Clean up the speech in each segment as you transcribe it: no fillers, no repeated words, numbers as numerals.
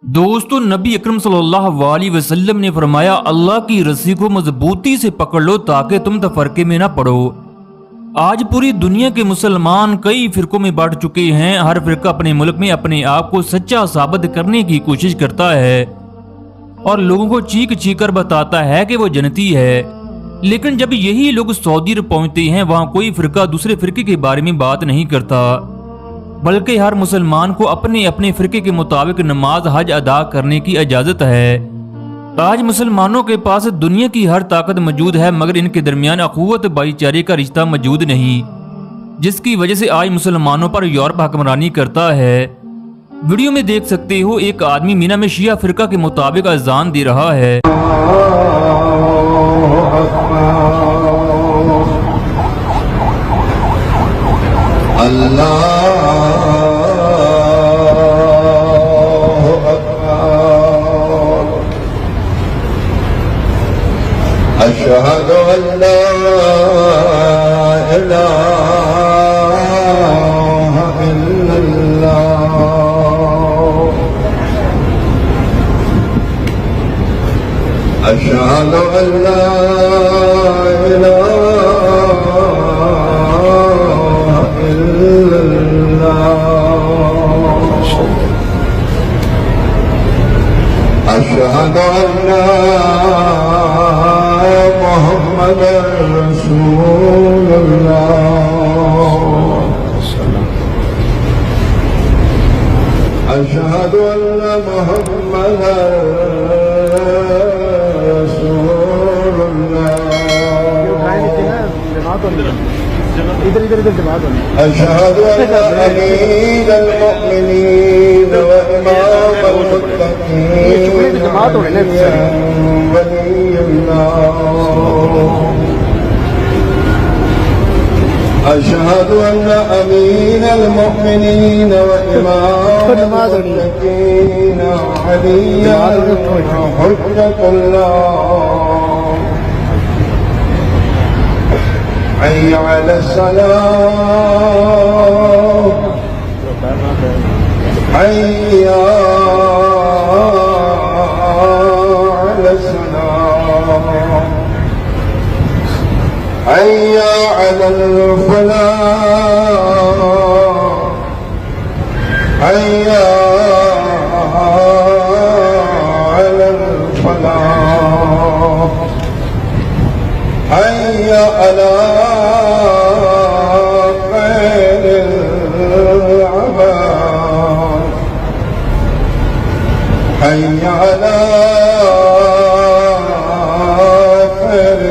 दोस्तों, नबी अकरम सल्लल्लाहु अलैहि वसल्लम ने फरमाया, अल्लाह की रस्सी को मजबूती से पकड़ लो ताकि तुम तफरके में ना पड़ो। आज पूरी दुनिया के मुसलमान कई फिरकों में बांट चुके हैं। हर फिरका अपने मुल्क में अपने आप को सच्चा साबित करने की कोशिश करता है और लोगों को चीख चीख कर बताता है कि वो जन्नती है। लेकिन जब यही लोग सऊदी अरब पहुंचते हैं, वहां कोई फिरका दूसरे फिरके के बारे में बात नहीं करता, बल्कि हर मुसलमान को अपने अपने फिरके के मुताबिक नमाज हज अदा करने की इजाजत है। आज मुसलमानों के पास दुनिया की हर ताकत मौजूद है, मगर इनके दरमियान अखुवत भाईचारे का रिश्ता मौजूद नहीं, जिसकी वजह से आज मुसलमानों पर यूरोप हुक्मरानी करता है। वीडियो में देख सकते हो, एक आदमी मीना में शिया फिरका के मुताबिक अजान दे रहा है। अशहदु अल्ला इलाहा इल्लल्लाह अशहदु अल्ला इलाहा इल्लल्लाह अशहदु अल्ला मोहम्मद रसूलुल्लाह अशहदु अल्ला मोहम्मद अशहदु अल्ला अमीरुल मुमिनीन व इमामुल मुत्तकीन अशहदु अल्ला अमीरुल मुमिनीन व इमामुल मुत्तकीन हुज्जतुल्लाह حي على الصلاة حي على الصلاة حي على الفلاح حي على الفلاح حي على حي على خير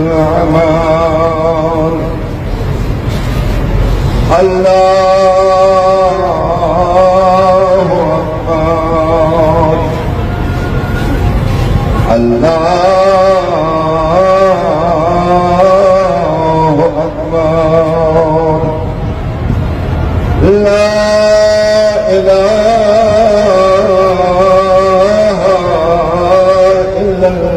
الأعمال الله أكبر الله أكبر لا إله إلا الله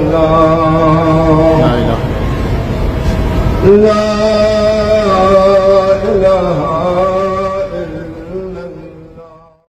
لا